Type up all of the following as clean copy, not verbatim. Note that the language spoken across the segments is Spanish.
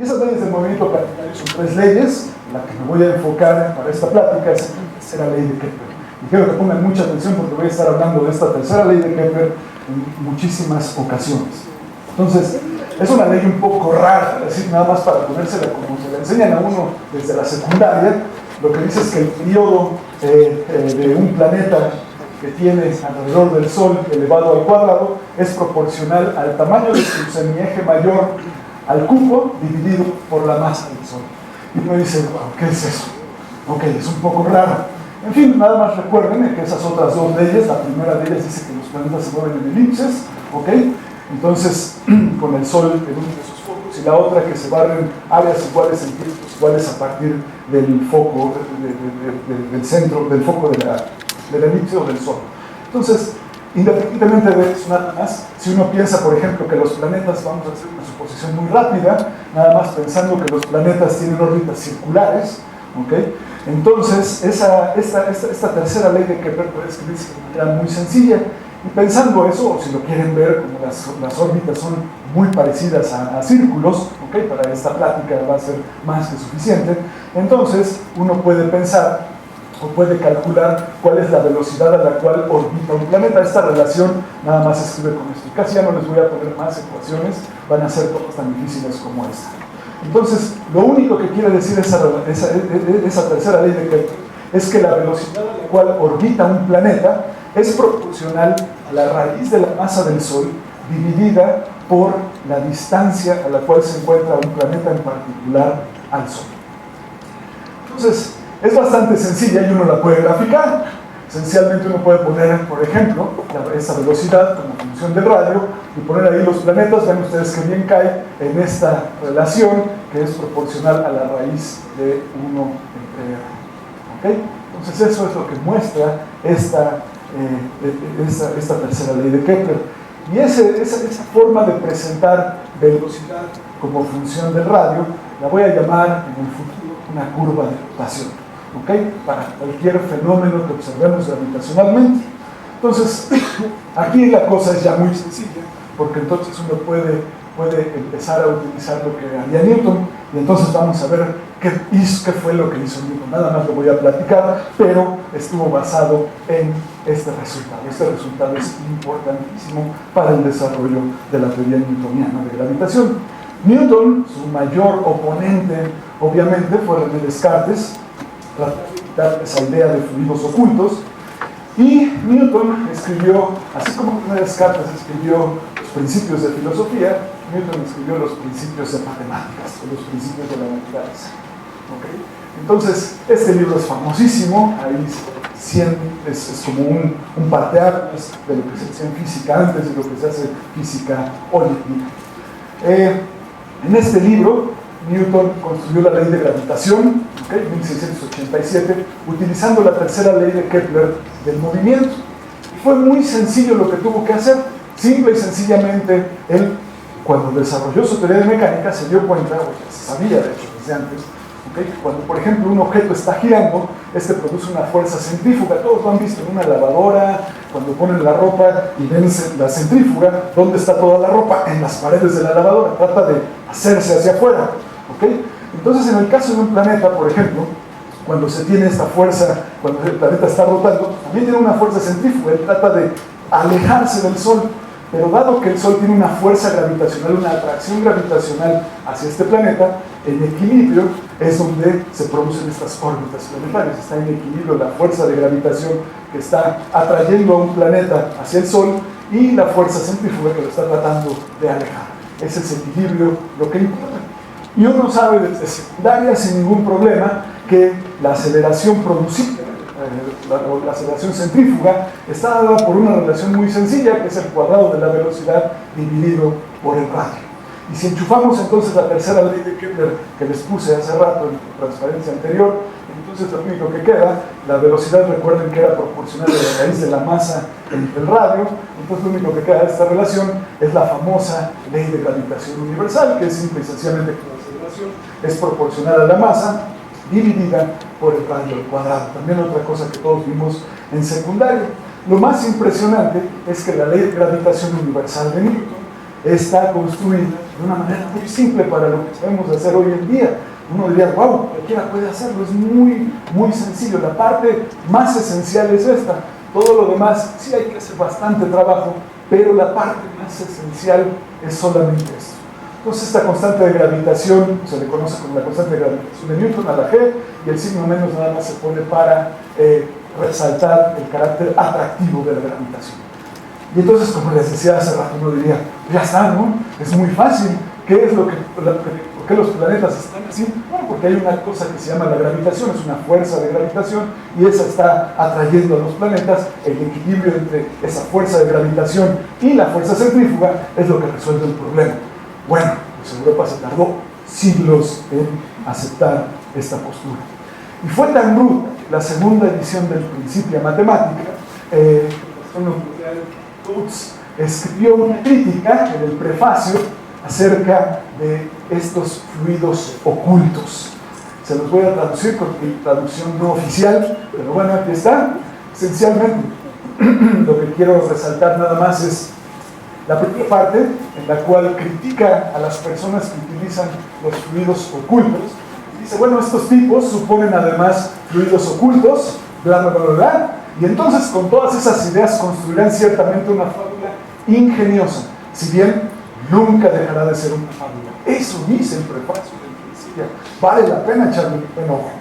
Y esas leyes del movimiento planetario son tres leyes. La que me voy a enfocar para esta plática es la tercera ley de Kepler. Y quiero que pongan mucha atención porque voy a estar hablando de esta tercera ley de Kepler en muchísimas ocasiones. Entonces, es una ley un poco rara, es decir, nada más para ponérsela como se le enseñan a uno desde la secundaria. Lo que dice es que el periodo de un planeta que tiene alrededor del Sol elevado al cuadrado es proporcional al tamaño de su semieje mayor al cubo dividido por la masa del Sol. Y uno dice, wow, ¿qué es eso? Ok, es un poco raro. En fin, nada más recuerden que esas otras dos leyes, la primera de ellas dice que los planetas se mueven en elipses, ok, entonces con el Sol en uno de sus focos, y la otra que se barren áreas iguales en tiempos iguales a partir del foco, del centro, del foco de la elipse o del Sol. Entonces, independientemente de eso, nada más, si uno piensa, por ejemplo, que los planetas, vamos a hacer una suposición muy rápida, nada más pensando que los planetas tienen órbitas circulares, ¿ok? Entonces, esta tercera ley de Kepler puede escribirse de manera muy sencilla, y pensando eso, o si lo quieren ver, como las órbitas son muy parecidas a círculos, ¿ok? Para esta plática va a ser más que suficiente, entonces uno puede pensar o puede calcular cuál es la velocidad a la cual orbita un planeta. Esta relación nada más se escribe con esto. Casi ya no les voy a poner más ecuaciones, van a ser todas tan difíciles como esta. Entonces, lo único que quiere decir esa tercera ley de Kepler es que la velocidad a la cual orbita un planeta es proporcional a la raíz de la masa del Sol dividida por la distancia a la cual se encuentra un planeta en particular al Sol. Entonces, es bastante sencilla y uno la puede graficar. Esencialmente uno puede poner, por ejemplo, esa velocidad como función del radio y poner ahí los planetas. Ven ustedes que bien cae en esta relación que es proporcional a la raíz de 1 entre R. ¿Okay? Entonces eso es lo que muestra esta tercera ley de Kepler. Y esa forma de presentar velocidad como función del radio la voy a llamar en el futuro una curva de rotación. ¿Okay? Para cualquier fenómeno que observemos gravitacionalmente. Entonces, aquí la cosa es ya muy sencilla, porque entonces uno puede empezar a utilizar lo que haría Newton, y entonces vamos a ver qué fue lo que hizo Newton. Nada más lo voy a platicar, pero estuvo basado en este resultado. Este resultado es importantísimo para el desarrollo de la teoría newtoniana de gravitación. Newton, su mayor oponente, obviamente, fue René Descartes, dar esa idea de fluidos ocultos, y Newton escribió, así como René Descartes escribió los principios de filosofía, Newton escribió los principios de matemáticas, o los principios de la naturaleza. ¿Okay? Entonces, este libro es famosísimo, ahí es como un parteaguas de lo que se hacía en física antes y lo que se hace física hoy en día. En este libro, Newton construyó la ley de gravitación, ¿okay? 1687, utilizando la tercera ley de Kepler del movimiento. Y fue muy sencillo lo que tuvo que hacer. Simple y sencillamente, él, cuando desarrolló su teoría de mecánica, se dio cuenta, o ya se sabía de hecho desde antes, ¿okay? Cuando por ejemplo un objeto está girando, este produce una fuerza centrífuga. Todos lo han visto en una lavadora, cuando ponen la ropa y ven la centrífuga. ¿Dónde está toda la ropa? En las paredes de la lavadora. Trata de hacerse hacia afuera. ¿Okay? Entonces, en el caso de un planeta, por ejemplo, cuando se tiene esta fuerza, cuando el planeta está rotando, también tiene una fuerza centrífuga. Él trata de alejarse del Sol, pero dado que el Sol tiene una fuerza gravitacional, una atracción gravitacional hacia este planeta, en equilibrio es donde se producen estas órbitas planetarias. Está en equilibrio la fuerza de gravitación que está atrayendo a un planeta hacia el Sol y la fuerza centrífuga que lo está tratando de alejar. Ese es el equilibrio lo que importa. Y uno sabe desde secundaria sin ningún problema que la aceleración producida, la aceleración centrífuga, está dada por una relación muy sencilla, que es el cuadrado de la velocidad dividido por el radio. Y si enchufamos entonces la tercera ley de Kepler que les puse hace rato en la transparencia anterior, entonces lo único que queda, la velocidad, recuerden que era proporcional a la raíz de la masa entre el radio, entonces lo único que queda de esta relación es la famosa ley de gravitación universal, que es simple y sencillamente que la aceleración es proporcional a la masa dividida por el radio al cuadrado. También otra cosa que todos vimos en secundaria. Lo más impresionante es que la ley de gravitación universal de Newton está construida de una manera muy simple para lo que sabemos hacer hoy en día. Uno diría, wow, cualquiera puede hacerlo, es muy, muy sencillo. La parte más esencial es esta. Todo lo demás sí hay que hacer bastante trabajo, pero la parte más esencial es solamente esto. Entonces esta constante de gravitación se le conoce como la constante de gravitación de Newton a la G, y el signo menos nada más se pone para resaltar el carácter atractivo de la gravitación. Y entonces, como les decía hace rato, uno diría, ya está, ¿no? Es muy fácil. ¿Qué es lo que, por qué los planetas están así? Bueno, porque hay una cosa que se llama la gravitación, es una fuerza de gravitación, y esa está atrayendo a los planetas. El equilibrio entre esa fuerza de gravitación y la fuerza centrífuga es lo que resuelve el problema. Bueno, pues Europa se tardó siglos en aceptar esta postura. Y fue tan bruta que la segunda edición del Principia Mathematica, el astrónomo Coates escribió una crítica en el prefacio acerca de estos fluidos ocultos. Se los voy a traducir con mi traducción no oficial, pero bueno, aquí está. Esencialmente, lo que quiero resaltar nada más es la primera parte, en la cual critica a las personas que utilizan los fluidos ocultos. Dice, bueno, estos tipos suponen además fluidos ocultos, bla, bla, bla, bla, y entonces con todas esas ideas construirán ciertamente una fábula ingeniosa, si bien nunca dejará de ser una fábula. Eso dice el prefacio del Principia. Vale la pena echarle un ojo.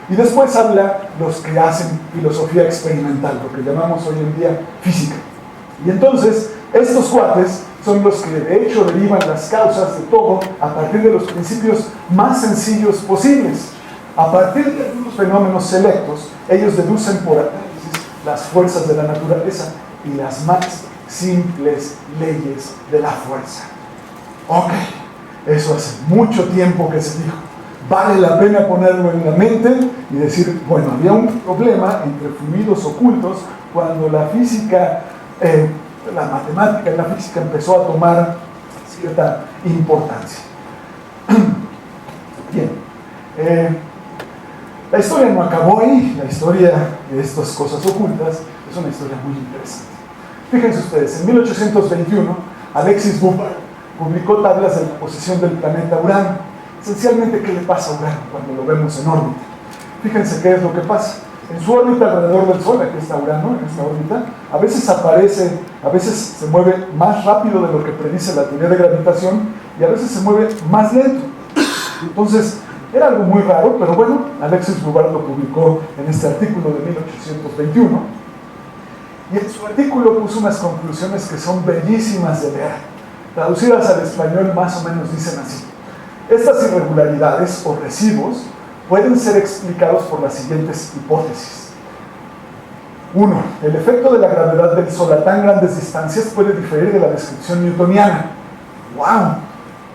Y después habla los que hacen filosofía experimental, lo que llamamos hoy en día física. Y entonces, estos cuates son los que de hecho derivan las causas de todo a partir de los principios más sencillos posibles. A partir de algunos fenómenos selectos, ellos deducen por análisis las fuerzas de la naturaleza y las más simples leyes de la fuerza. Ok, eso hace mucho tiempo que se dijo. Vale la pena ponerlo en la mente y decir, bueno, había un problema entre fluidos ocultos cuando la física, la matemática y la física empezó a tomar cierta importancia. Bien, la historia no acabó ahí. La historia de estas cosas ocultas es una historia muy interesante. Fíjense ustedes, en 1821 Alexis Bompard publicó tablas de la posición del planeta Urano. Esencialmente, ¿qué le pasa a Urano cuando lo vemos en órbita? Fíjense qué es lo que pasa. En su órbita alrededor del Sol, aquí está Urano, en esta órbita, a veces aparece, a veces se mueve más rápido de lo que predice la teoría de gravitación y a veces se mueve más lento. Entonces, era algo muy raro, pero bueno, Alexis Bompard lo publicó en este artículo de 1821. Y en su artículo puso unas conclusiones que son bellísimas de leer. Traducidas al español más o menos dicen así: estas irregularidades o residuos pueden ser explicados por las siguientes hipótesis. 1. El efecto de la gravedad del Sol a tan grandes distancias puede diferir de la descripción newtoniana. ¡Wow!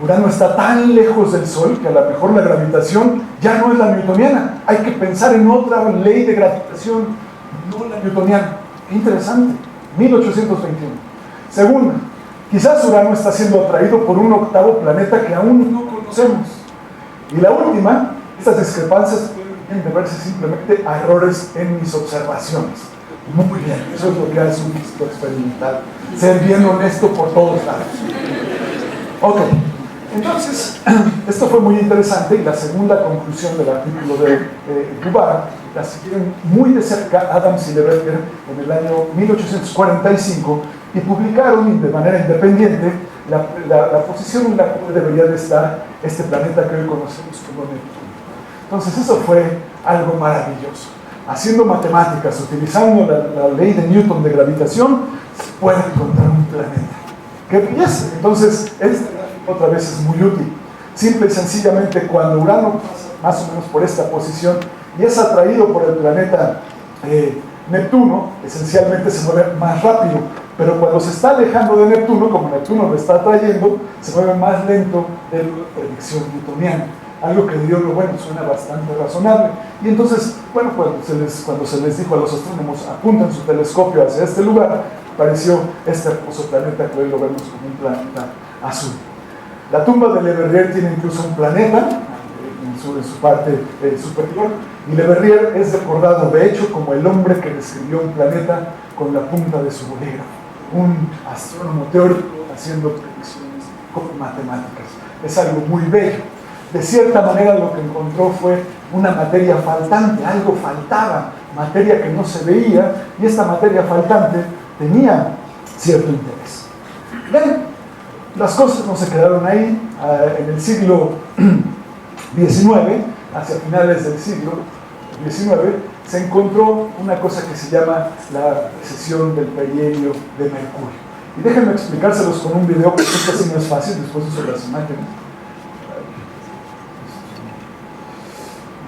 Urano está tan lejos del Sol que a lo mejor la gravitación ya no es la newtoniana. Hay que pensar en otra ley de gravitación, no la newtoniana. ¡Qué interesante! 1821. Segundo, quizás Urano está siendo atraído por un octavo planeta que aún no conocemos. Y la última, estas discrepancias pueden deberse simplemente a errores en mis observaciones. Muy bien, eso es lo que hace un físico experimental. Ser bien honesto por todos lados. Ok, entonces, esto fue muy interesante y la segunda conclusión del artículo de Bompard la siguieron muy de cerca Adams y Leverrier en el año 1845 y publicaron de manera independiente la posición en la cual debería de estar este planeta que hoy conocemos como Neptuno. Entonces eso fue algo maravilloso. Haciendo matemáticas, utilizando la ley de Newton de gravitación, se puede encontrar un planeta. ¡Qué belleza! Entonces, esta otra vez es muy útil. Simple y sencillamente, cuando Urano pasa más o menos por esta posición y es atraído por el planeta Neptuno, esencialmente se mueve más rápido. Pero cuando se está alejando de Neptuno, como Neptuno lo está atrayendo, se mueve más lento de la predicción newtoniana. Algo que digo, bueno, suena bastante razonable. Y entonces, bueno, cuando se les dijo a los astrónomos, apunten su telescopio hacia este lugar, apareció este hermoso planeta que hoy lo vemos como un planeta azul. La tumba de Leverrier tiene incluso un planeta en su parte superior, y Leverrier es recordado, de hecho, como el hombre que describió un planeta con la punta de su bolígrafo. Un astrónomo teórico haciendo predicciones como matemáticas. Es algo muy bello. De cierta manera lo que encontró fue una materia faltante, algo faltaba, materia que no se veía, y esta materia faltante tenía cierto interés. Bien, las cosas no se quedaron ahí. En el siglo XIX, hacia finales del siglo XIX, se encontró una cosa que se llama la precesión del perihelio de mercurio. Y déjenme explicárselos con un video, porque esto sí no es fácil, después uso las imágenes.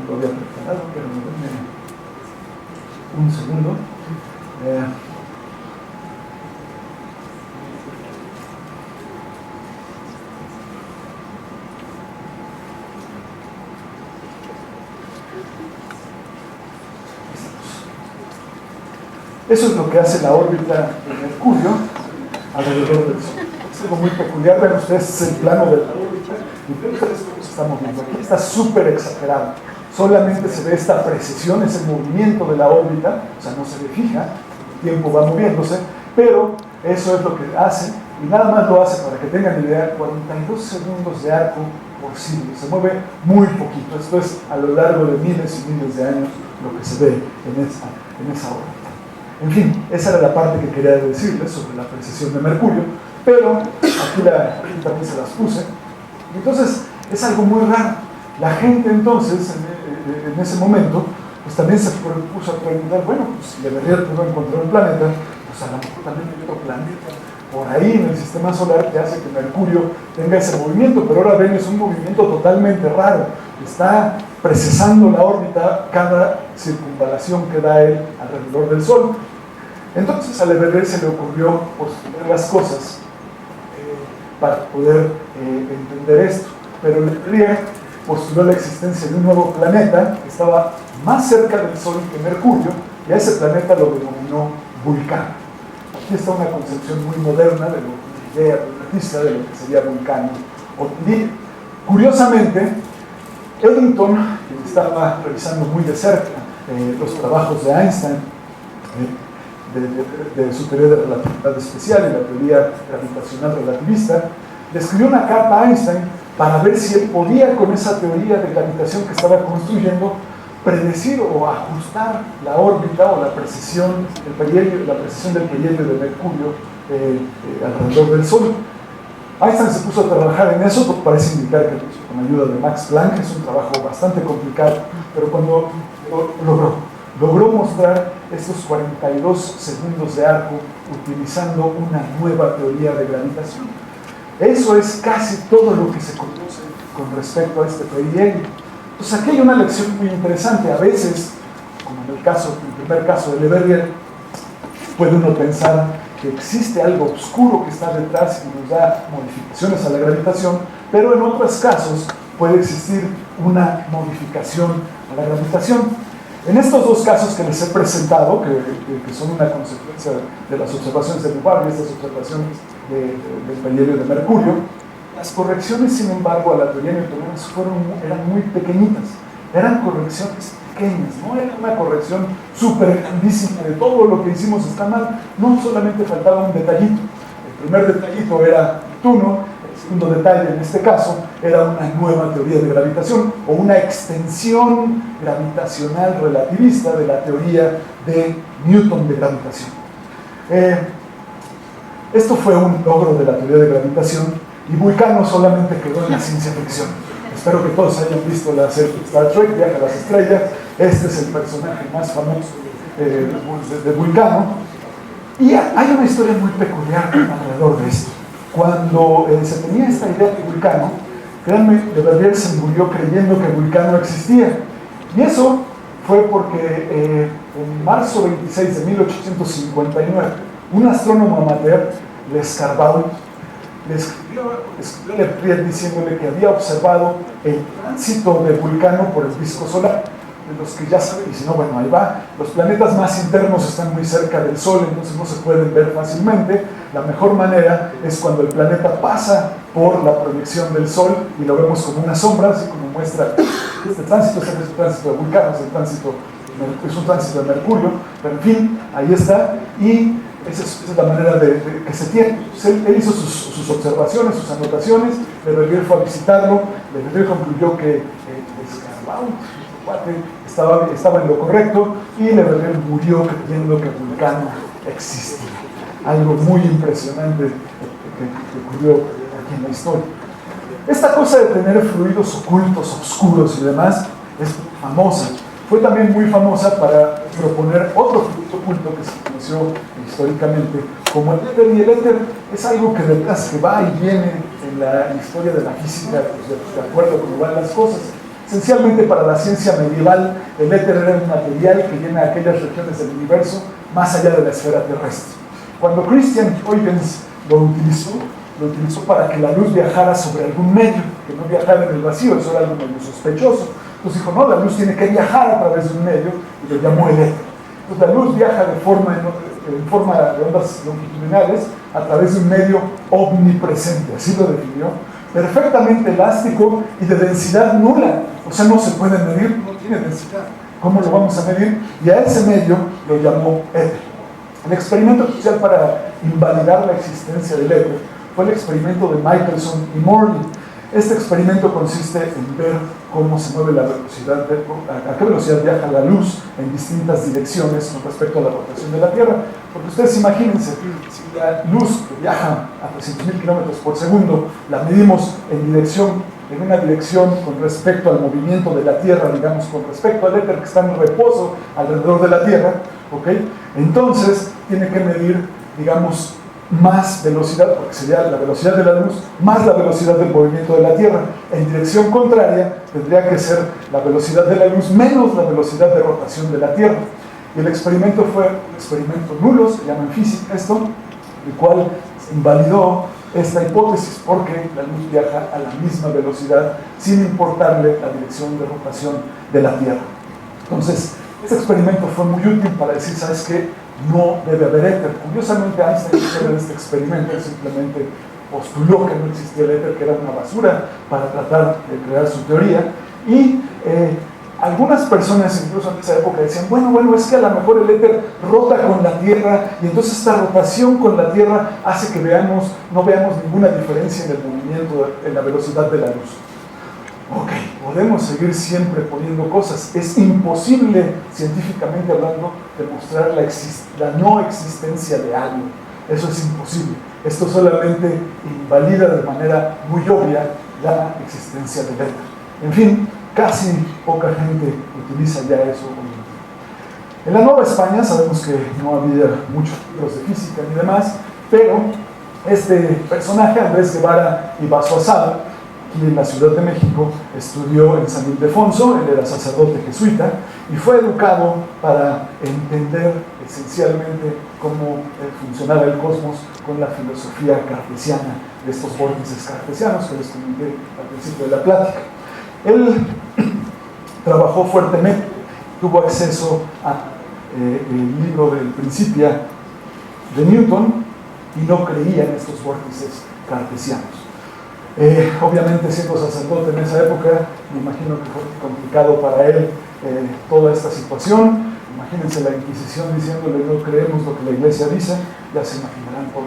No lo había preparado, pero denme un segundo. Eso es lo que hace la órbita de Mercurio alrededor del Sol. Es algo muy peculiar. Vean ustedes, es el plano de la órbita y vean ustedes cómo se está moviendo. Aquí está súper exagerado. Solamente se ve esta precesión, ese movimiento de la órbita, o sea, no se ve fija, el tiempo va moviéndose, pero eso es lo que hace, y nada más lo hace, para que tengan idea, 42 segundos de arco por siglo. Se mueve muy poquito. Esto es a lo largo de miles y miles de años lo que se ve en esa órbita. En fin, esa era la parte que quería decirles sobre la precesión de Mercurio, pero aquí también se las puse. Entonces, es algo muy raro. La gente entonces, en ese momento, pues también se puso a preguntar, bueno, pues si Le Verrier pudo encontrar un planeta, pues a lo mejor también hay otro planeta por ahí en el sistema solar que hace que Mercurio tenga ese movimiento, pero ahora ven, es un movimiento totalmente raro. Está precesando la órbita cada circunvalación que da él alrededor del Sol. Entonces a Le Verrier se le ocurrió postular las cosas para poder entender esto, pero Le Verrier postuló la existencia de un nuevo planeta que estaba más cerca del Sol que Mercurio, y a ese planeta lo denominó Vulcano. Aquí está una concepción muy moderna de una idea relativista de lo que sería Vulcano hoy en día. Curiosamente, Eddington, que estaba revisando muy de cerca los trabajos de Einstein, de su teoría de relatividad especial y la teoría gravitacional relativista, le escribió una carta a Einstein para ver si él podía, con esa teoría de gravitación que estaba construyendo, predecir o ajustar la órbita o la precesión del perihelio de Mercurio alrededor del Sol. Einstein se puso a trabajar en eso, porque parece indicar que con ayuda de Max Planck. Es un trabajo bastante complicado, pero cuando logró mostrar estos 42 segundos de arco utilizando una nueva teoría de gravitación. Eso es casi todo lo que se conoce con respecto a este perihelio. Pues aquí hay una lección muy interesante. A veces, como en el primer caso de Le Verrier, puede uno pensar que existe algo oscuro que está detrás y nos da modificaciones a la gravitación, pero en otros casos puede existir una modificación a la gravitación. En estos dos casos que les he presentado, que son una consecuencia de las observaciones de Duval y estas observaciones del perihelio de Mercurio, las correcciones, sin embargo, a la teoría newtoniana eran muy pequeñitas. Eran correcciones pequeñas, no era una corrección súper grandísima de todo lo que hicimos está mal. No, solamente faltaba un detallito. El primer detallito era Neptuno. El segundo detalle, en este caso, era una nueva teoría de gravitación o una extensión gravitacional relativista de la teoría de Newton de gravitación. Esto fue un logro de la teoría de gravitación, y Vulcano solamente quedó en la ciencia ficción. Espero que todos hayan visto la serie Star Trek, Viaje a las Estrellas. Este es el personaje más famoso de Vulcano. Y hay una historia muy peculiar alrededor de esto. Cuando se tenía esta idea de Vulcano, créanme, Le Verrier se murió creyendo que Vulcano existía. Y eso fue porque en marzo 26 de 1859, un astrónomo amateur, Les Carbault, le escribió a Le Verrier diciéndole que había observado el tránsito de Vulcano por el disco solar. De los que ya saben, y si no, bueno, ahí va. Los planetas más internos están muy cerca del Sol, entonces no se pueden ver fácilmente. La mejor manera es cuando el planeta pasa por la proyección del Sol y lo vemos como una sombra, así como muestra este tránsito. Es el tránsito de Vulcano, es un tránsito de Mercurio, pero en fin, ahí está. Y Esa es la manera que se tiene. Él hizo sus observaciones, sus anotaciones, Le Verrier fue a visitarlo, Le Verrier concluyó que estaba en lo correcto, y Le Verrier murió creyendo que Vulcano existía. Algo muy impresionante que ocurrió aquí en la historia. Esta cosa de tener fluidos ocultos, oscuros y demás es famosa. Fue también muy famosa para proponer otro fluido oculto que se conoció históricamente como el éter, y el éter es algo que detrás que va y viene en la historia de la física, pues, de acuerdo a cómo van las cosas. Esencialmente, para la ciencia medieval, el éter era un material que llena aquellas regiones del universo más allá de la esfera terrestre. Cuando Christian Huygens lo utilizó para que la luz viajara sobre algún medio, que no viajara en el vacío. Eso era algo medio sospechoso. Entonces dijo, no, la luz tiene que viajar a través de un medio, y lo llamó el éter. Entonces la luz viaja en forma de ondas longitudinales a través de un medio omnipresente, así lo definió, perfectamente elástico y de densidad nula. O sea, no se puede medir, no tiene densidad. ¿Cómo lo vamos a medir? Y a ese medio lo llamó éter. El experimento crucial para invalidar la existencia del éter fue el experimento de Michelson y Morley. Este experimento consiste en ver cómo se mueve la velocidad, a qué velocidad viaja la luz en distintas direcciones con respecto a la rotación de la Tierra. Porque ustedes imagínense, si la luz que viaja a 300.000 kilómetros por segundo la medimos en una dirección con respecto al movimiento de la Tierra, digamos, con respecto al éter que está en reposo alrededor de la Tierra, ¿okay? Entonces tiene que medir, digamos, más velocidad, porque sería la velocidad de la luz más la velocidad del movimiento de la Tierra. En dirección contraria tendría que ser la velocidad de la luz menos la velocidad de rotación de la Tierra. Y el experimento fue un experimento nulo, se llama en física esto, el cual invalidó esta hipótesis, porque la luz viaja a la misma velocidad sin importarle la dirección de rotación de la Tierra. Entonces, este experimento fue muy útil para decir, ¿sabes qué? No debe haber éter. Curiosamente, Einstein hizo este experimento, simplemente postuló que no existía el éter, que era una basura, para tratar de crear su teoría. Y algunas personas, incluso en esa época, decían, bueno, es que a lo mejor el éter rota con la Tierra, y entonces esta rotación con la Tierra hace que no veamos ninguna diferencia en el movimiento, en la velocidad de la luz. Ok, podemos seguir siempre poniendo cosas. Es imposible, científicamente hablando, demostrar la no existencia de algo. Eso es imposible. Esto solamente invalida de manera muy obvia la existencia del éter. En fin, casi poca gente utiliza ya eso. En la Nueva España sabemos que no había muchos libros de física ni demás, pero este personaje, Andrés Guevara y Basoazada, aquí en la Ciudad de México, estudió en San Ildefonso. Él era sacerdote jesuita y fue educado para entender esencialmente cómo funcionaba el cosmos con la filosofía cartesiana, de estos vórtices cartesianos que les comenté al principio de la plática. Él trabajó fuertemente, tuvo acceso al libro del Principia de Newton y no creía en estos vórtices cartesianos. Obviamente, siendo sacerdote en esa época, me imagino que fue complicado para él toda esta situación. Imagínense la Inquisición diciéndole, no creemos lo que la Iglesia dice. Ya se imaginarán todo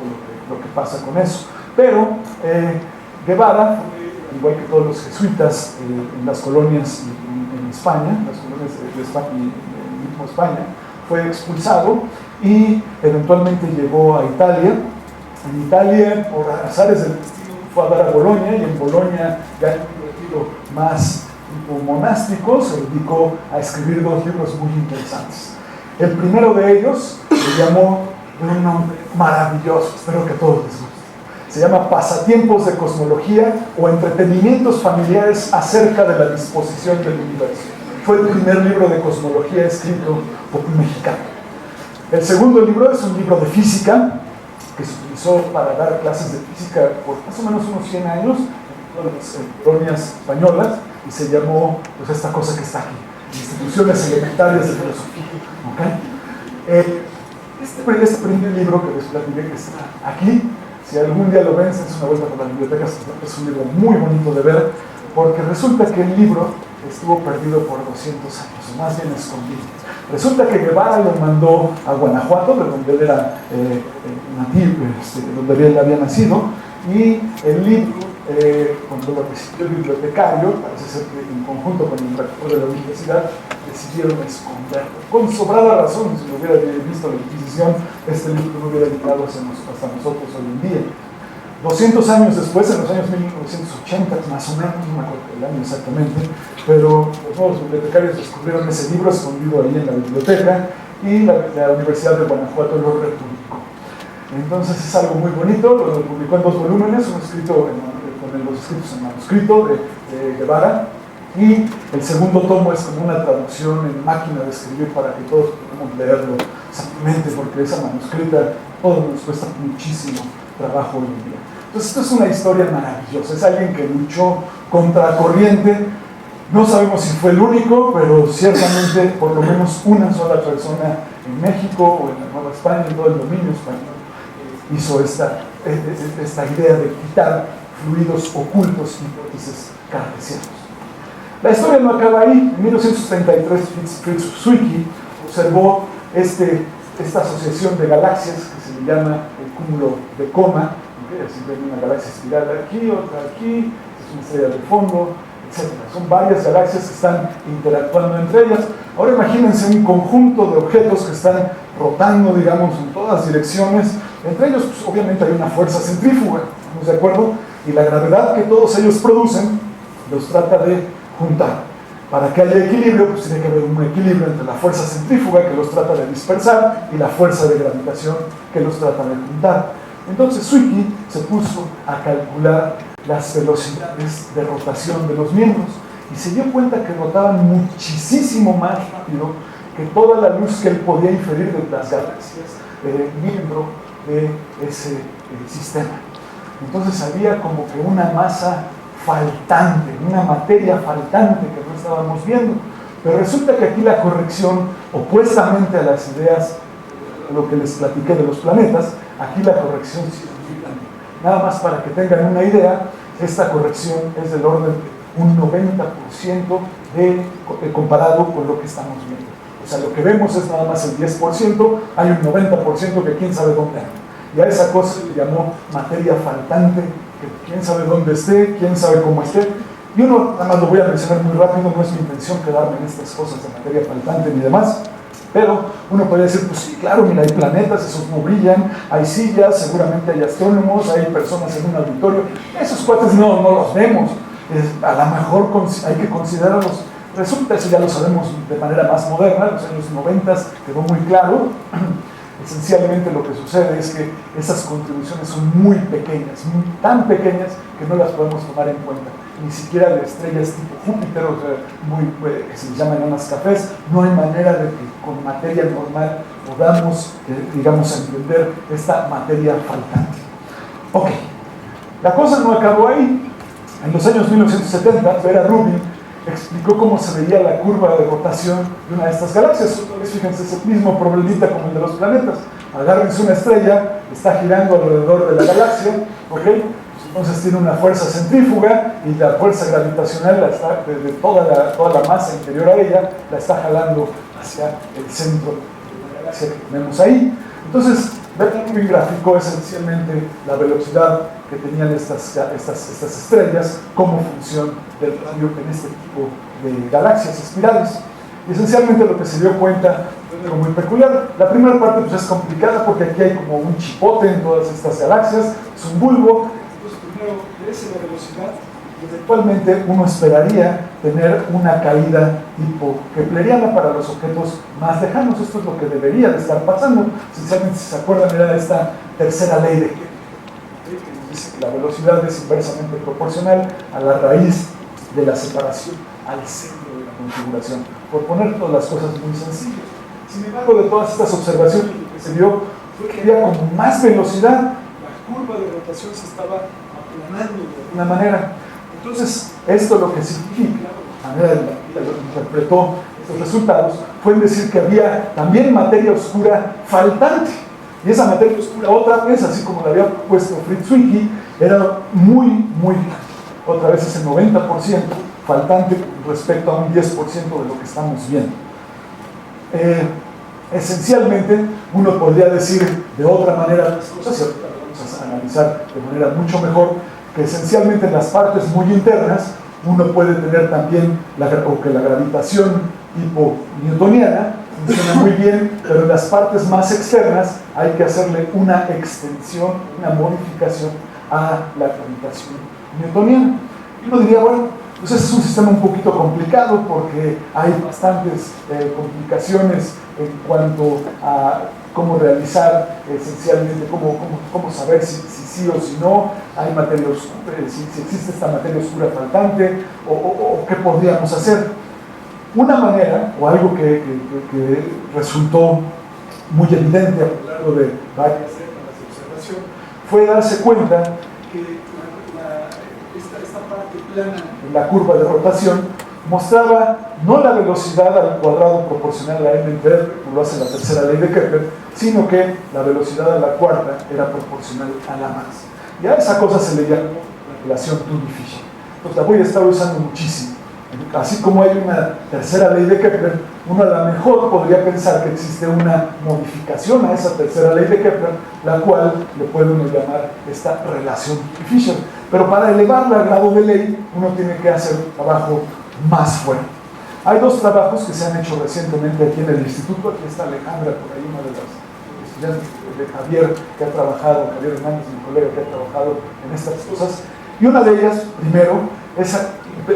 lo que pasa con eso. Pero Guevara, igual que todos los jesuitas en las colonias en España, las colonias de España y mismo España, fue expulsado y eventualmente llegó a Italia. En Italia, por azares del destino, fue a dar a Bolonia, y en Bolonia, ya en un retiro más tipo monástico, se dedicó a escribir dos libros muy interesantes. El primero de ellos se llamó, de un nombre maravilloso, espero que a todos les guste. Se llama Pasatiempos de Cosmología o Entretenimientos Familiares acerca de la disposición del universo. Fue el primer libro de cosmología escrito por un mexicano. El segundo libro es un libro de física que se utilizó para dar clases de física por más o menos unos 100 años en las colonias españolas, y se llamó, pues, esta cosa que está aquí, Instituciones Elementarias de Filosofía. ¿Okay? Este primer libro que les platiqué, que está aquí, si algún día lo ven, es una vuelta por la biblioteca, es un libro muy bonito de ver, porque resulta que el libro estuvo perdido por 200 años, o más bien escondido. Resulta que Guevara lo mandó a Guanajuato, de donde él era nativo, donde él había nacido, y el libro, cuando lo recibió el bibliotecario, parece ser que en conjunto con el rector de la universidad, decidieron esconderlo. Con sobrada razón, si lo hubiera visto la Inquisición, este libro no hubiera llegado hasta nosotros hoy en día. 200 años después, en los años 1980, más o menos, no me acuerdo el año exactamente, pero los nuevos bibliotecarios descubrieron ese libro escondido ahí en la biblioteca y la Universidad de Guanajuato lo republicó. Entonces es algo muy bonito, lo publicó en 2 volúmenes, uno escrito con los escritos en manuscrito de Guevara, y el segundo tomo es como una traducción en máquina de escribir para que todos podamos leerlo exactamente, porque esa manuscrita todo nos cuesta muchísimo trabajo hoy en día. Entonces esto es una historia maravillosa, es alguien que luchó contra corriente, no sabemos si fue el único, pero ciertamente por lo menos una sola persona en México o en la Nueva España, en todo el dominio español, hizo esta idea de quitar fluidos ocultos, hipótesis cartesianos. La historia no acaba ahí. En 1933 Fritz Zwicky observó esta asociación de galaxias que se le llama el cúmulo de Coma. Así ven una galaxia espiral aquí, otra aquí, es una estrella de fondo, etc. Son varias galaxias que están interactuando entre ellas. Ahora imagínense un conjunto de objetos que están rotando, digamos, en todas direcciones. Entre ellos, pues, obviamente hay una fuerza centrífuga, ¿estamos de acuerdo? Y la gravedad que todos ellos producen los trata de juntar. Para que haya equilibrio, pues tiene que haber un equilibrio entre la fuerza centrífuga que los trata de dispersar y la fuerza de gravitación que los trata de juntar. Entonces Zwicky se puso a calcular las velocidades de rotación de los miembros y se dio cuenta que rotaban muchísimo más rápido que toda la luz que él podía inferir de las galaxias miembro de ese sistema. Entonces había como que una masa faltante, una materia faltante que no estábamos viendo. Pero resulta que aquí la corrección, opuestamente a las ideas, lo que les platiqué de los planetas, aquí la corrección sí es muy grande. Nada más para que tengan una idea, esta corrección es del orden de un 90% comparado con lo que estamos viendo. O sea, lo que vemos es nada más el 10%, hay un 90% que quién sabe dónde anda. Y a esa cosa se llamó materia faltante, que quién sabe dónde esté, quién sabe cómo esté. Y uno, nada más lo voy a mencionar muy rápido, no es mi intención quedarme en estas cosas de materia faltante ni demás, pero uno podría decir, pues sí, claro, mira, hay planetas, esos no brillan, hay sillas, seguramente hay astrónomos, hay personas en un auditorio, esos cuates no los vemos, a lo mejor hay que considerarlos. Resulta, eso ya lo sabemos de manera más moderna, en los años 90 quedó muy claro. Esencialmente lo que sucede es que esas contribuciones son muy pequeñas, tan pequeñas que no las podemos tomar en cuenta. Ni siquiera de estrellas tipo Júpiter, o sea, que se llaman enanas cafés, no hay manera de que con materia normal podamos, digamos, entender esta materia faltante. Ok, la cosa no acabó ahí. En los años 1970, Vera Rubin explicó cómo se veía la curva de rotación de una de estas galaxias. Fíjense, es el mismo problemita como el de los planetas. Agárrense una estrella, está girando alrededor de la galaxia, ¿ok? Entonces tiene una fuerza centrífuga y la fuerza gravitacional de toda la masa interior a ella la está jalando hacia el centro de la galaxia que tenemos ahí. Entonces, Vera Rubin graficó esencialmente la velocidad que tenían estas estrellas como función del radio en este tipo de galaxias espirales. Y esencialmente lo que se dio cuenta es algo muy peculiar. La primera parte pues, es complicada porque aquí hay como un chipote en todas estas galaxias, es un bulbo. Entonces primero crece la velocidad y eventualmente uno esperaría tener una caída tipo kepleriana para los objetos más lejanos. Esto es lo que debería de estar pasando. Esencialmente, si se acuerdan, era esta tercera ley de Kepler, que nos dice que la velocidad es inversamente proporcional a la raíz de la separación al centro de la configuración, por poner todas las cosas muy sencillas. Sin embargo, de todas estas observaciones, lo que se vio fue que había como más velocidad, la curva de rotación se estaba aplanando de alguna manera. Entonces, esto lo que significa, la manera en la que lo interpretó estos resultados, fue en decir que había también materia oscura faltante. Y esa materia oscura, otra vez, así como la había puesto Fritz Zwicky, era muy grande. Otra vez ese 90% faltante respecto a un 10% de lo que estamos viendo. Esencialmente, uno podría decir de otra manera las cosas, y ahorita lo vamos a analizar de manera mucho mejor, que esencialmente en las partes muy internas uno puede tener también que la gravitación tipo newtoniana funciona muy bien, pero en las partes más externas hay que hacerle una extensión, una modificación a la gravitación newtoniana. Y uno diría, bueno, pues ese es un sistema un poquito complicado porque hay bastantes complicaciones en cuanto a cómo realizar esencialmente, cómo saber si sí o si no, hay materia oscura, si existe esta materia oscura faltante, o qué podríamos hacer. Una manera, o algo que resultó muy evidente a lo largo de varias décadas de observación, fue darse cuenta que esta parte plana en la curva de rotación mostraba no la velocidad al cuadrado proporcional a m entre r, como lo hace la tercera ley de Kepler, sino que la velocidad a la cuarta era proporcional a la masa. Y a esa cosa se le llamó la relación Tully-Fisher. Entonces la voy a estar usando muchísimo. Así como hay una tercera ley de Kepler, uno a lo mejor podría pensar que existe una modificación a esa tercera ley de Kepler, la cual le puede uno llamar esta relación Tully-Fisher. Pero para elevarla al grado de ley, uno tiene que hacer un trabajo más fuerte. Hay dos trabajos que se han hecho recientemente aquí en el instituto. Aquí está Alejandra, por ahí una de las estudiantes de Javier, que ha trabajado, Javier Hernández, mi colega, que ha trabajado en estas cosas. Y una de ellas, primero, es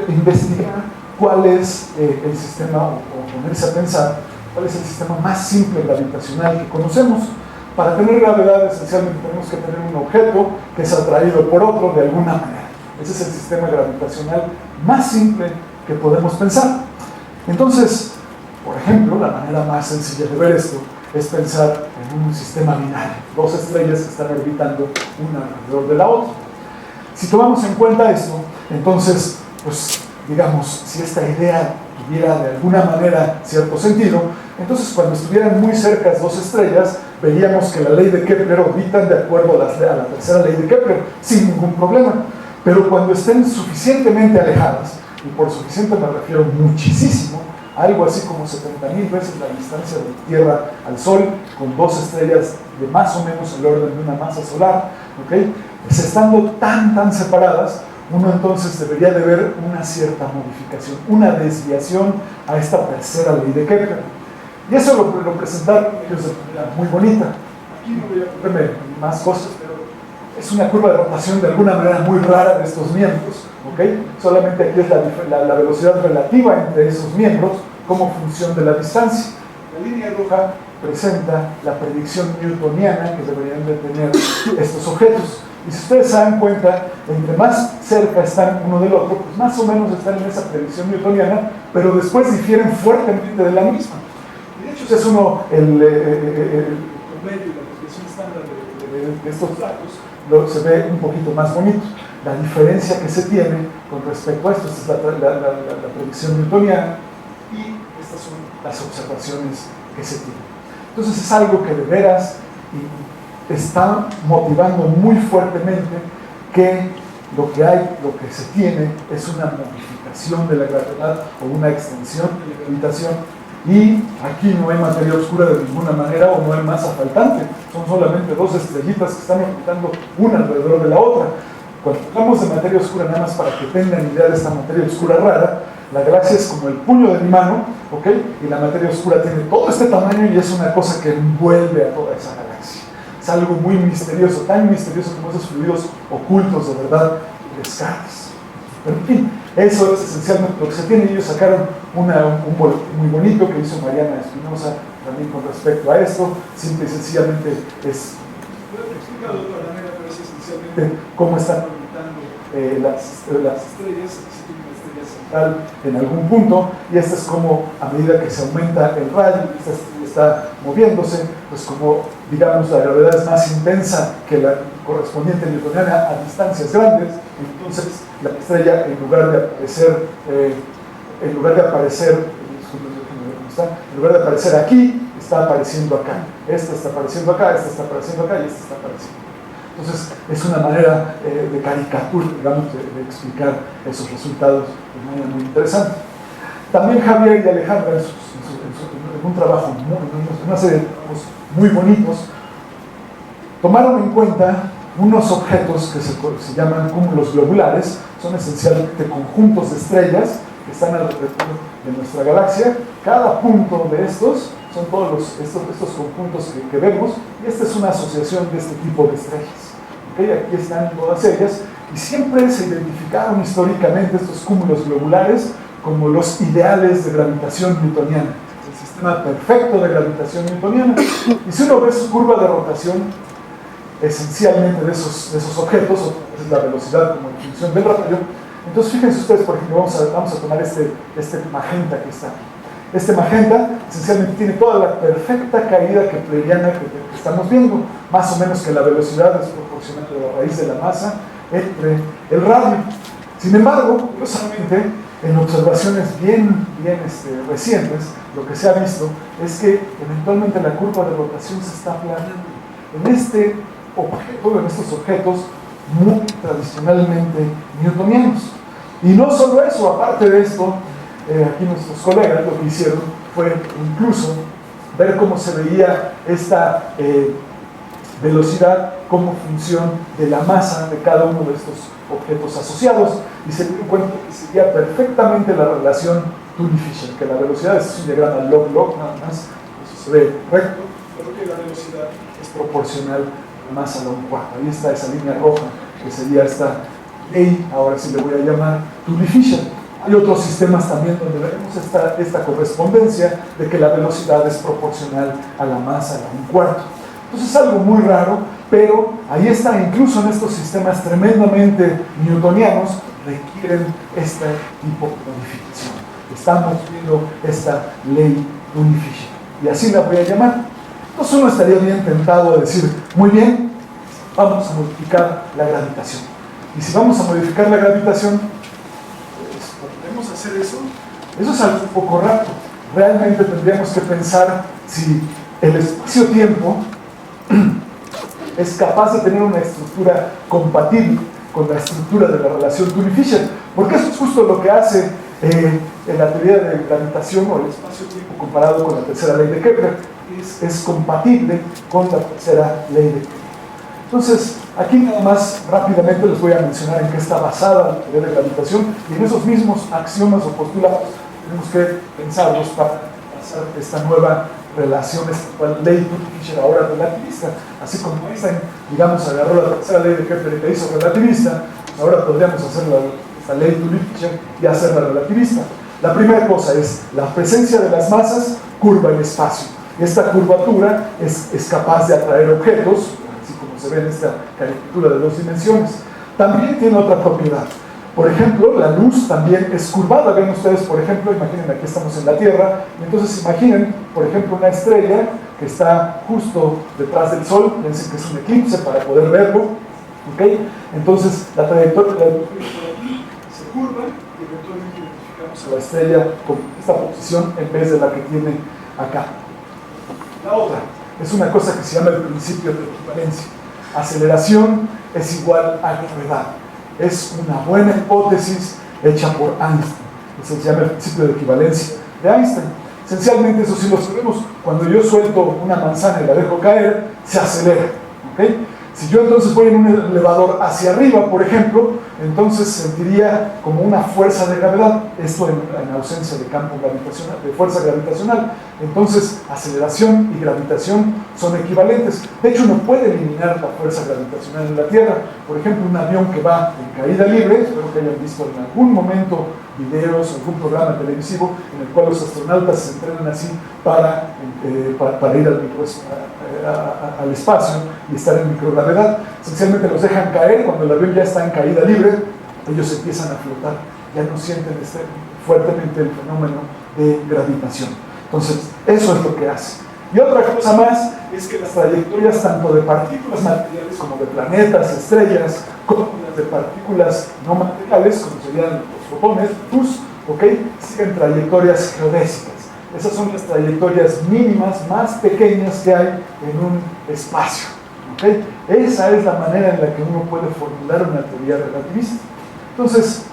investigar cuál es el sistema, o ponerse a pensar cuál es el sistema más simple gravitacional que conocemos. Para tener gravedad, esencialmente tenemos que tener un objeto que es atraído por otro de alguna manera. Ese es el sistema gravitacional más simple que podemos pensar. Entonces, por ejemplo, la manera más sencilla de ver esto es pensar en un sistema binario, dos estrellas que están orbitando una alrededor de la otra. Si tomamos en cuenta esto, entonces, pues, digamos, si esta idea tuviera de alguna manera cierto sentido, entonces cuando estuvieran muy cerca dos estrellas, veríamos que la ley de Kepler orbitan de acuerdo a la tercera ley de Kepler, sin ningún problema. Pero cuando estén suficientemente alejadas, y por suficiente me refiero muchísimo, algo así como 70,000 veces la distancia de Tierra al Sol, con dos estrellas de más o menos el orden de una masa solar, ¿okay? Pues estando tan separadas, uno entonces debería de ver una cierta modificación, una desviación a esta tercera ley de Kepler. Y eso lo presentaron ellos de manera muy bonita. Aquí no voy a ponerme más cosas, pero es una curva de rotación de alguna manera muy rara de estos miembros, ¿okay? Solamente aquí es la velocidad relativa entre esos miembros como función de la distancia. La línea roja presenta la predicción newtoniana que deberían de tener estos objetos. Y si ustedes se dan cuenta, entre más cerca están uno del otro, pues más o menos están en esa predicción newtoniana, pero después difieren fuertemente de la misma. Y de hecho, es uno, el promedio y la desviación estándar de estos datos, se ve un poquito más bonito. La diferencia que se tiene con respecto a esto, esta es la predicción newtoniana, y estas son las observaciones que se tienen. Entonces es algo que de veras está motivando muy fuertemente que lo que se tiene es una modificación de la gravedad o una extensión de la gravitación, y aquí no hay materia oscura de ninguna manera, o no hay masa faltante, son solamente dos estrellitas que están orbitando una alrededor de la otra. Cuando hablamos de materia oscura, nada más para que tengan idea de esta materia oscura rara, la galaxia es como el puño de mi mano, ¿ok? Y la materia oscura tiene todo este tamaño y es una cosa que envuelve a toda esa galaxia. Es algo muy misterioso, tan misterioso como esos fluidos ocultos de verdad que descartas. Pero en fin, eso es esencialmente lo que se tiene. Ellos sacaron un boletín muy bonito que hizo Mariana Espinosa también con respecto a esto. Simple y sencillamente es, explicado de otra manera, pero es esencialmente cómo están orbitando las estrellas. Aquí tiene una estrella central en algún punto, y esta es como, a medida que se aumenta el radio, esta estrella está moviéndose, pues como, digamos, la gravedad es más intensa que la correspondiente newtoniana a distancias grandes, entonces la estrella, en lugar de aparecer aquí, está apareciendo acá. Esta está apareciendo acá, esta está apareciendo acá y esta está apareciendo acá. Entonces es una manera de caricatura, digamos, de explicar esos resultados de manera muy interesante. También Javier y Alejandra, en un trabajo, una serie de trabajos muy bonitos, tomaron en cuenta unos objetos que se llaman cúmulos globulares, son esencialmente conjuntos de estrellas que están alrededor de nuestra galaxia. Cada punto de estos son todos estos conjuntos que vemos, y esta es una asociación de este tipo de estrellas. ¿Okay? Aquí están todas ellas, y siempre se identificaron históricamente estos cúmulos globulares como los ideales de gravitación newtoniana, el sistema perfecto de gravitación newtoniana. Y si uno ve su curva de rotación, esencialmente de esos objetos, es la velocidad como función del radio. Entonces fíjense ustedes, por ejemplo, vamos a tomar este magenta que está aquí. Este magenta esencialmente tiene toda la perfecta caída kepleriana que estamos viendo, más o menos que la velocidad es proporcional a la raíz de la masa entre el radio. Sin embargo, curiosamente, en observaciones bien recientes, lo que se ha visto es que eventualmente la curva de rotación se está aplanando en estos objetos muy tradicionalmente newtonianos. Y no solo eso, aparte de esto, aquí nuestros colegas lo que hicieron fue incluso ver cómo se veía esta velocidad como función de la masa de cada uno de estos objetos asociados, y se dio cuenta que seguía perfectamente la relación Thule-Fisher, que la velocidad es un diagrama log-log nada más, eso se ve recto, pero que la velocidad es proporcional a la masa a la 1/4. Ahí está esa línea roja, que sería esta ley, ahora sí le voy a llamar Thule-Fisher. Hay otros sistemas también donde vemos esta correspondencia de que la velocidad es proporcional a la masa a la 1/4. Entonces es algo muy raro, pero ahí está, incluso en estos sistemas tremendamente newtonianos, requieren este tipo de modificación. Estamos viendo esta ley Thule-Fisher, y así la voy a llamar. Entonces uno estaría bien tentado de decir, muy bien, vamos a modificar la gravitación. Y si vamos a modificar la gravitación, pues, ¿podemos hacer eso? Eso es algo un poco raro. Realmente tendríamos que pensar si el espacio-tiempo es capaz de tener una estructura compatible con la estructura de la relación Thule-Fisher, porque eso es justo lo que hace en la teoría de gravitación o el espacio-tiempo comparado con la tercera ley de Kepler, es compatible con la tercera ley de Kepler. Entonces, aquí nada más rápidamente les voy a mencionar en qué está basada la teoría de gravitación, y en esos mismos axiomas o postulados tenemos que pensarlos para pasar esta nueva relación, esta ley Thule-Fisher ahora relativista. Así como Einstein, digamos, agarró la tercera ley de Kepler y la hizo relativista, ahora podríamos hacer esta ley Thule-Fisher y hacerla relativista. La primera cosa es la presencia de las masas curva el espacio. Esta curvatura es capaz de atraer objetos, así como se ve en esta caricatura de 2 dimensiones. También tiene otra propiedad. Por ejemplo, la luz también es curvada. Ven ustedes, por ejemplo, imaginen, aquí estamos en la Tierra, y entonces imaginen, por ejemplo, una estrella que está justo detrás del Sol, piensen que es un eclipse para poder verlo, ¿ok? Entonces la trayectoria de la luz se curva y eventualmente identificamos a la estrella con esta posición en vez de la que tiene acá. La otra es una cosa que se llama el principio de equivalencia. Aceleración es igual a gravedad. Es una buena hipótesis hecha por Einstein. Eso se llama el principio de equivalencia de Einstein. Esencialmente, eso sí lo sabemos. Cuando yo suelto una manzana y la dejo caer, se acelera. ¿Okay? Si yo entonces voy en un elevador hacia arriba, por ejemplo, entonces sentiría como una fuerza de gravedad, esto en ausencia de campo gravitacional, de fuerza gravitacional. Entonces, aceleración y gravitación son equivalentes. De hecho, uno puede eliminar la fuerza gravitacional en la Tierra. Por ejemplo, un avión que va en caída libre, espero que hayan visto en algún momento videos, algún programa televisivo en el cual los astronautas se entrenan así para ir al espacio y estar en microgravedad. Esencialmente los dejan caer, cuando el avión ya está en caída libre, ellos empiezan a flotar, ya no sienten fuertemente el fenómeno de gravitación. Entonces, eso es lo que hace. Y otra cosa más es que las trayectorias tanto de partículas materiales como de planetas, estrellas, como las de partículas no materiales, como serían los fotones, luz, ¿okay? Siguen trayectorias geodésicas. Esas son las trayectorias mínimas, más pequeñas que hay en un espacio. ¿Okay? Esa es la manera en la que uno puede formular una teoría relativista. Entonces,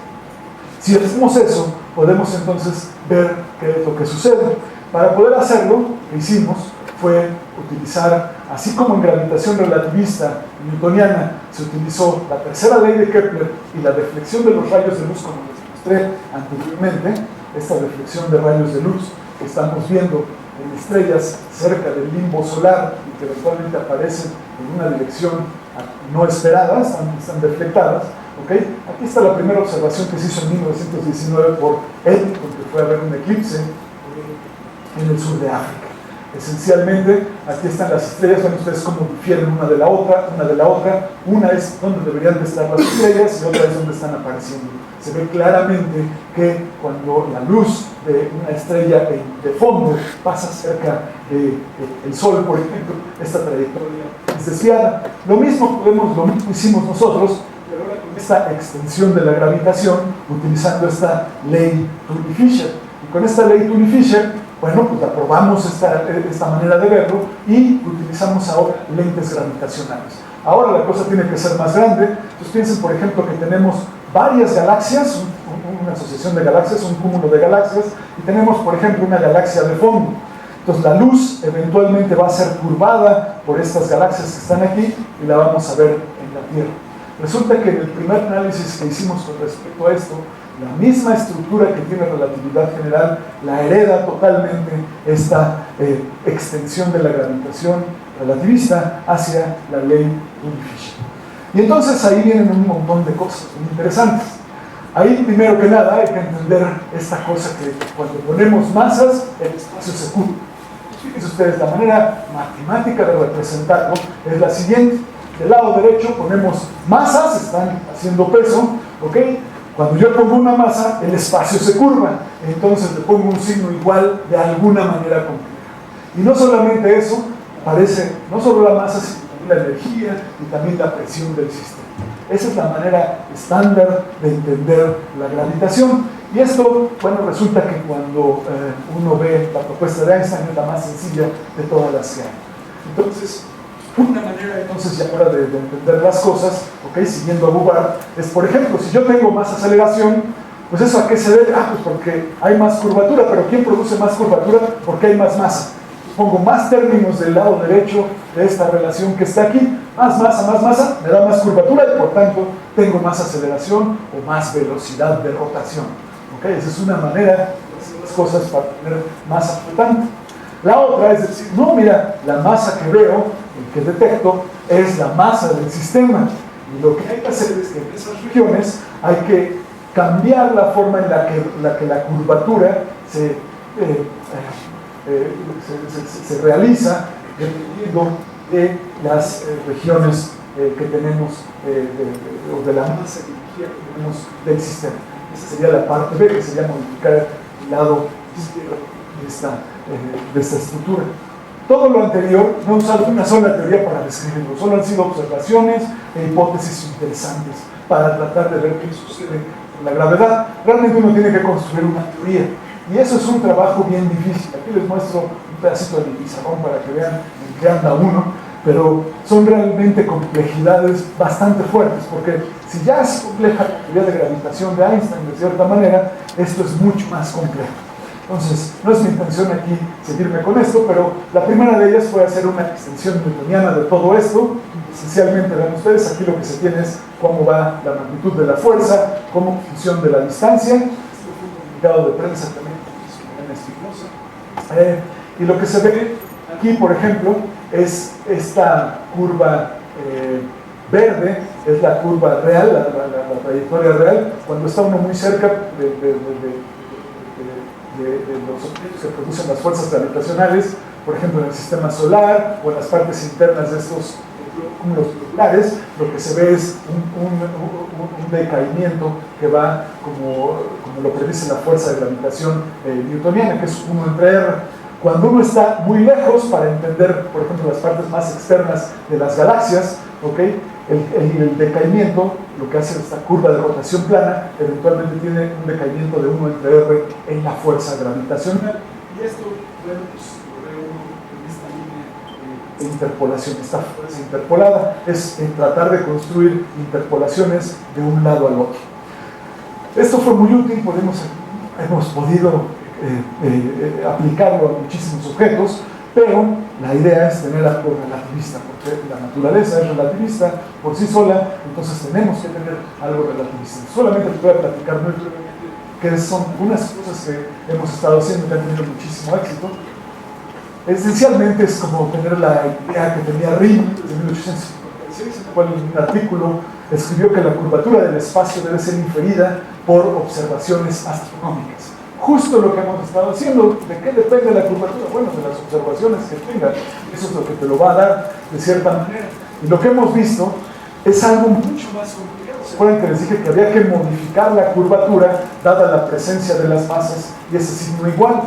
si hacemos eso, podemos entonces ver qué es lo que sucede. Para poder hacerlo, lo que hicimos fue utilizar, así como en gravitación relativista newtoniana se utilizó la tercera ley de Kepler y la deflexión de los rayos de luz, como les mostré anteriormente, esta deflexión de rayos de luz que estamos viendo en estrellas cerca del limbo solar y que eventualmente aparecen en una dirección no esperada, están deflectadas. ¿Okay? Aquí está la primera observación que se hizo en 1919 por Eddington, que fue a ver un eclipse en el sur de África. Esencialmente, aquí están las estrellas, ven ustedes cómo difieren una de la otra. Una es donde deberían de estar las estrellas y otra es donde están apareciendo. Se ve claramente que cuando la luz de una estrella de fondo pasa cerca del Sol, por ejemplo, esta trayectoria es desviada. Lo mismo hicimos nosotros, pero ahora con esta extensión de la gravitación, utilizando esta ley Tully-Fisher. Y con esta ley Tully-Fisher, bueno, pues aprobamos esta manera de verlo y utilizamos ahora lentes gravitacionales. Ahora la cosa tiene que ser más grande. Entonces piensen, por ejemplo, que tenemos varias galaxias, una asociación de galaxias, un cúmulo de galaxias, y tenemos, por ejemplo, una galaxia de fondo. Entonces la luz eventualmente va a ser curvada por estas galaxias que están aquí y la vamos a ver en la Tierra. Resulta que en el primer análisis que hicimos con respecto a esto, la misma estructura que tiene relatividad general la hereda totalmente esta extensión de la gravitación relativista hacia la ley Tully-Fisher. Y entonces ahí vienen un montón de cosas muy interesantes. Ahí, primero que nada, hay que entender esta cosa que cuando ponemos masas, el espacio se curva. Fíjense ustedes, la manera matemática de representarlo es la siguiente. Del lado derecho ponemos masas, están haciendo peso, ¿ok? Cuando yo pongo una masa, el espacio se curva, entonces le pongo un signo igual de alguna manera compleja. Y no solamente eso, aparece no solo la masa, sino también la energía y también la presión del sistema. Esa es la manera estándar de entender la gravitación. Y esto, bueno, resulta que cuando uno ve la propuesta de Einstein es la más sencilla de todas las que hay. Entonces, una manera entonces ya ahora de entender las cosas, ¿okay? Siguiendo a Bouvard, es por ejemplo, si yo tengo más aceleración, pues eso a qué se debe, pues porque hay más curvatura, pero ¿quién produce más curvatura? Porque hay más masa. Pongo más términos del lado derecho de esta relación que está aquí, más masa, me da más curvatura y por tanto tengo más aceleración o más velocidad de rotación. ¿Okay? Esa es una manera de hacer las cosas para tener masa flotante. La otra es decir, no, mira, la masa que veo, que detecto, es la masa del sistema. Y lo que hay que hacer es que en esas regiones hay que cambiar la forma en la que la curvatura se realiza dependiendo de las regiones que tenemos, o de la masa de energía que tenemos del sistema. Esa sería la parte B, que sería modificar el lado izquierdo de esta estructura. Todo lo anterior no he usado una sola teoría para describirlo, solo han sido observaciones e hipótesis interesantes para tratar de ver qué sucede con la gravedad. Realmente uno tiene que construir una teoría y eso es un trabajo bien difícil. Aquí les muestro un pedacito de mi pizarrón para que vean en qué anda uno, pero son realmente complejidades bastante fuertes, porque si ya es compleja la teoría de gravitación de Einstein de cierta manera, esto es mucho más complejo. Entonces, no es mi intención aquí seguirme con esto, pero la primera de ellas fue hacer una extensión newtoniana de todo esto. Esencialmente, vean ustedes, aquí lo que se tiene es cómo va la magnitud de la fuerza, como función de la distancia. Esto fue un comunicado de prensa también, y lo que se ve aquí, por ejemplo, es esta curva verde, es la curva real, la trayectoria real, cuando está uno muy cerca de los objetos que producen las fuerzas gravitacionales, por ejemplo en el sistema solar o en las partes internas de estos cúmulos globulares, lo que se ve es un decaimiento que va como lo predice la fuerza de gravitación newtoniana, que es 1 entre R. Cuando uno está muy lejos, para entender, por ejemplo, las partes más externas de las galaxias, ¿okay? El decaimiento, lo que hace esta curva de rotación plana, eventualmente tiene un decaimiento de 1 entre R en la fuerza gravitacional. Y esto, bueno, pues, lo veo en esta línea de interpolación, esta fuerza interpolada, es tratar de construir interpolaciones de un lado al otro. Esto fue muy útil, hemos podido aplicarlo a muchísimos objetos, pero la idea es tener algo relativista, porque la naturaleza es relativista por sí sola, entonces tenemos que tener algo relativista. Solamente les voy a platicar muy brevemente que son unas cosas que hemos estado haciendo que han tenido muchísimo éxito. Esencialmente es como tener la idea que tenía Riemann desde 1856, en el cual en un artículo escribió que la curvatura del espacio debe ser inferida por observaciones astronómicas. Justo lo que hemos estado haciendo. ¿De qué depende la curvatura? Bueno, de las observaciones que tenga. Eso es lo que te lo va a dar de cierta manera. Y lo que hemos visto es algo mucho más complicado. ¿Se acuerdan que les dije que había que modificar la curvatura dada la presencia de las masas y ese signo igual?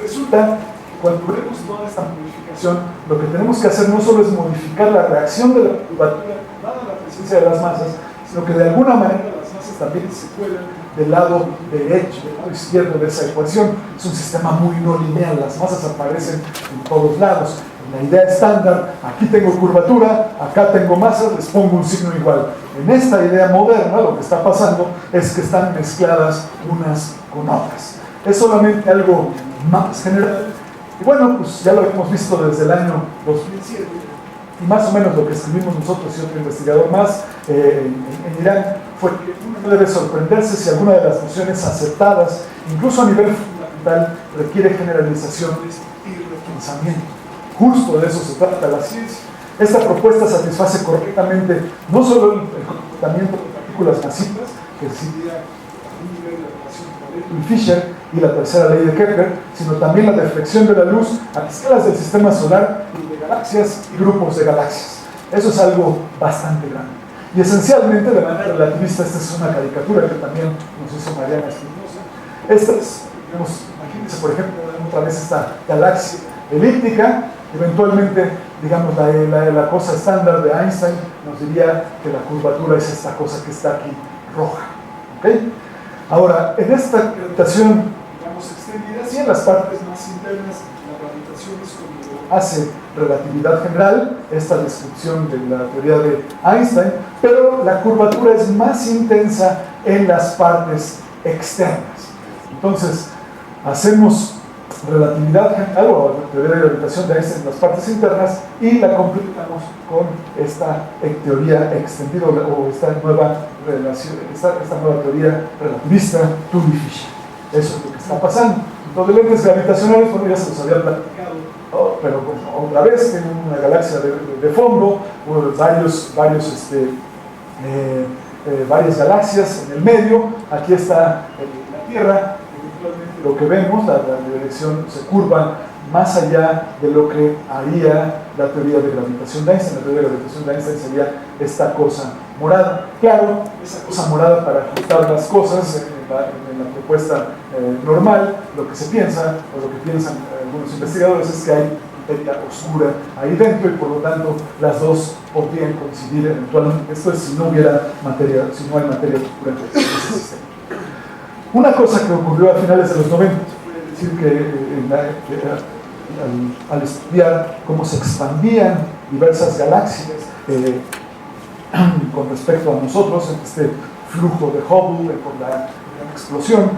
Resulta que cuando vemos toda esta modificación, lo que tenemos que hacer no solo es modificar la reacción de la curvatura dada la presencia de las masas, sino que de alguna manera las masas también se cuelan del lado derecho, del lado izquierdo de esa ecuación. Es un sistema muy no lineal, las masas aparecen en todos lados. En la idea estándar, aquí tengo curvatura, acá tengo masas, les pongo un signo igual. En esta idea moderna, lo que está pasando es que están mezcladas unas con otras. Es solamente algo más general. Y bueno, pues ya lo hemos visto desde el año 2007, y más o menos lo que escribimos nosotros y otro investigador más en Irán fue que uno no debe sorprenderse si alguna de las nociones aceptadas, incluso a nivel fundamental, requiere generalizaciones y repensamiento. Justo de eso se trata la ciencia. Esta propuesta satisface correctamente no solo el comportamiento de partículas masivas, que sería a un nivel de relación Pareto y Fisher, y la tercera ley de Kepler, sino también la deflexión de la luz a escalas del sistema solar y de galaxias y grupos de galaxias. Eso es algo bastante grande. Y esencialmente, de manera relativista, esta es una caricatura que también nos hizo Mariana Espinosa. Esta es, digamos, imagínense, por ejemplo, otra vez esta galaxia elíptica. Eventualmente, digamos, la cosa estándar de Einstein nos diría que la curvatura es esta cosa que está aquí roja. ¿Okay? Ahora, en esta gravitación, digamos, extendida, sí, en las partes más internas, la gravitación es como hace relatividad general, esta descripción de la teoría de Einstein, pero la curvatura es más intensa en las partes externas. Entonces, hacemos relatividad general o teoría de gravitación de Einstein en las partes internas y la completamos con esta teoría extendida o esta nueva teoría relativista Tully-Fisher. Eso es lo que está pasando. Entonces, lentes gravitacionales, bueno, ya se los había platicado, ¿no? Pero bueno, otra vez tienen una galaxia de fondo, varias galaxias en el medio. Aquí está la Tierra. Lo que vemos, la dirección se curva más allá de lo que haría la teoría de gravitación de Einstein. La teoría de gravitación de Einstein sería esta cosa morada. Claro, esa cosa morada para ajustar las cosas en la propuesta normal, lo que se piensa, o lo que piensan algunos investigadores, es que hay materia oscura ahí dentro y por lo tanto las dos podrían coincidir eventualmente. Esto es si no hubiera materia, si no hay materia oscura en ese sistema. Una cosa que ocurrió a finales de los 90 fue decir que al estudiar cómo se expandían diversas galaxias con respecto a nosotros, en este flujo de Hubble por la gran explosión,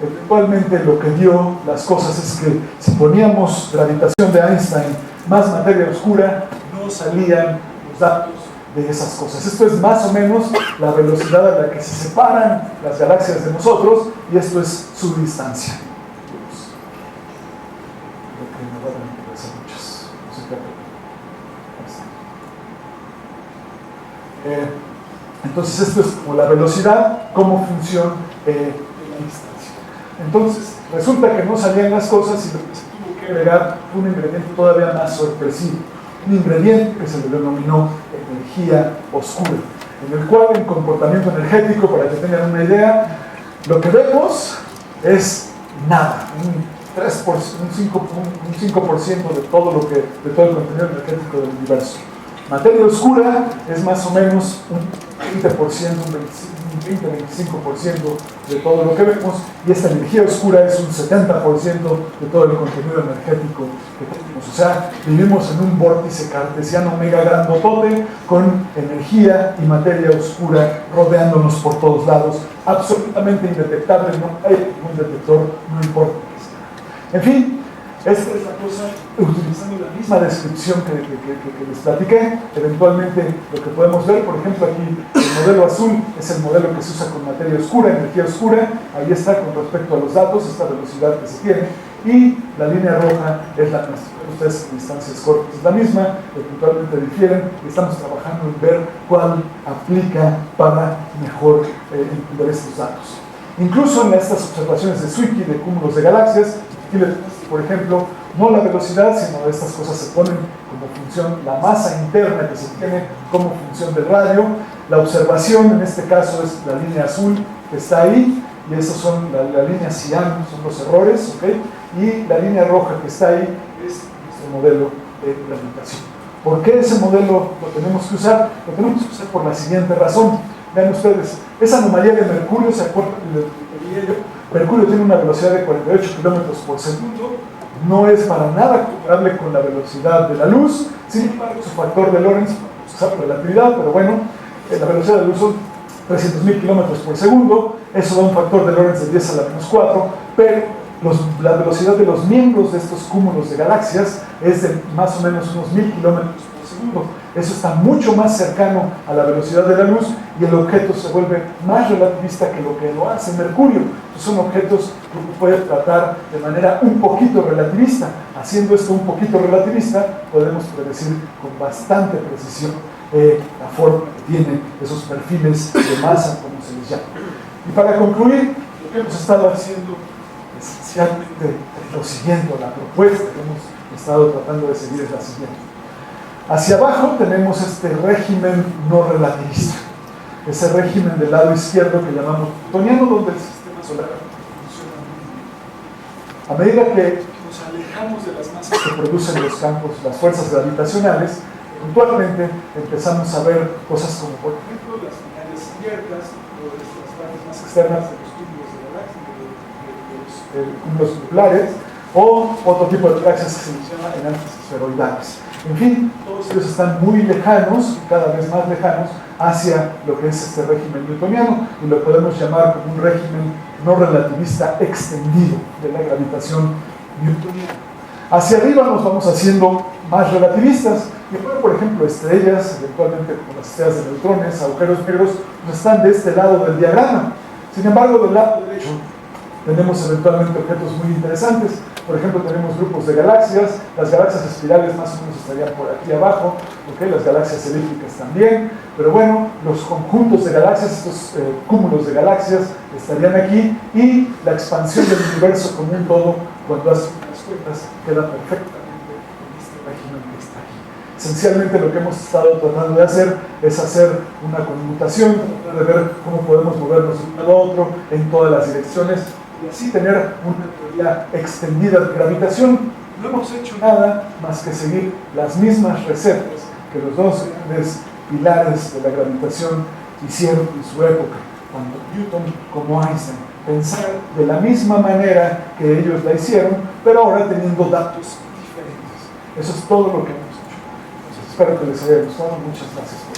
eventualmente lo que dio las cosas es que si poníamos gravitación de Einstein más materia oscura, no salían los datos de esas cosas. Esto es más o menos la velocidad a la que se separan las galaxias de nosotros y esto es su distancia. Entonces esto es como la velocidad como función de la distancia. Entonces resulta que no salían las cosas y lo que se tuvo que agregar fue un ingrediente todavía más sorpresivo. Un ingrediente que se le denominó energía oscura, en el cual en comportamiento energético, para que tengan una idea, lo que vemos es nada, un 3%, un 5% de todo el contenido energético del universo. Materia oscura es más o menos un 20%, un 20-25% de todo lo que vemos, y esta energía oscura es un 70% de todo el contenido energético que tenemos. O sea, vivimos en un vórtice cartesiano mega grandotote con energía y materia oscura rodeándonos por todos lados, absolutamente indetectable, no hay ningún detector, no importa. En fin, esta es la cosa, utilizando la misma descripción que les platiqué. Eventualmente lo que podemos ver, por ejemplo, aquí el modelo azul es el modelo que se usa con materia oscura, energía oscura. Ahí está con respecto a los datos, esta velocidad que se tiene. Y la línea roja es la nuestra. Ustedes en distancias cortas es la misma, eventualmente difieren, y estamos trabajando en ver cuál aplica para mejor entender estos datos. Incluso en estas observaciones de Zwicky de cúmulos de galaxias, aquí les muestro, por ejemplo, no la velocidad, sino estas cosas se ponen como función, la masa interna que se tiene como función del radio. La observación en este caso es la línea azul que está ahí, y esas son la línea cian, son los errores, ¿ok? Y la línea roja que está ahí es nuestro modelo de gravitación. ¿Por qué ese modelo lo tenemos que usar? Lo tenemos que usar por la siguiente razón. Vean ustedes, esa anomalía de Mercurio, ¿se acuerdan del hielo? Mercurio tiene una velocidad de 48 kilómetros por segundo, no es para nada comparable con la velocidad de la luz. Sin embargo, su factor de Lorentz, usa relatividad, pero bueno, la velocidad de la luz son 300.000 kilómetros por segundo, eso da un factor de Lorentz de 10 a la menos 4, pero la velocidad de los miembros de estos cúmulos de galaxias es de más o menos unos 1000 kilómetros por segundo. Eso está mucho más cercano a la velocidad de la luz y el objeto se vuelve más relativista que lo que lo hace Mercurio. Son objetos que uno puede tratar de manera un poquito relativista. Haciendo esto un poquito relativista, podemos predecir con bastante precisión la forma que tienen esos perfiles de masa, como se les llama. Y para concluir, lo que hemos estado haciendo esencialmente lo siguiente, la propuesta que hemos estado tratando de seguir es la siguiente. Hacia abajo tenemos este régimen no relativista, ese régimen del lado izquierdo que llamamos newtoniano, donde el sistema solar funciona muy bien. A medida que nos alejamos de las masas que producen los campos, las fuerzas gravitacionales, puntualmente empezamos a ver cosas como, por ejemplo, las finales abiertas o las partes más externas de los cúmulos de galaxias, de los cúmulos nublares, o otro tipo de galaxias que se les llama enanas esferoidales. En fin, todos ellos están muy lejanos, cada vez más lejanos, hacia lo que es este régimen newtoniano, y lo podemos llamar como un régimen no relativista extendido de la gravitación newtoniana. Hacia arriba nos vamos haciendo más relativistas, y por ejemplo, estrellas, eventualmente como las estrellas de neutrones, agujeros negros, pues están de este lado del diagrama. Sin embargo, del lado derecho tenemos eventualmente objetos muy interesantes. Por ejemplo, tenemos grupos de galaxias, las galaxias espirales más o menos estarían por aquí abajo, ¿okay? Las galaxias elípticas también, pero bueno, los conjuntos de galaxias, estos cúmulos de galaxias estarían aquí, y la expansión del universo como un todo, cuando hacen las cuentas, queda perfectamente en este régimen que está aquí. Esencialmente lo que hemos estado tratando de hacer es hacer una conmutación, tratar de ver cómo podemos movernos de un lado a otro en todas las direcciones, y así tener una teoría extendida de gravitación. No hemos hecho nada más que seguir las mismas recetas que los dos grandes pilares de la gravitación hicieron en su época, tanto Newton como Einstein. Pensar de la misma manera que ellos la hicieron, pero ahora teniendo datos diferentes. Eso es todo lo que hemos hecho. Entonces, espero que les haya gustado. Muchas gracias.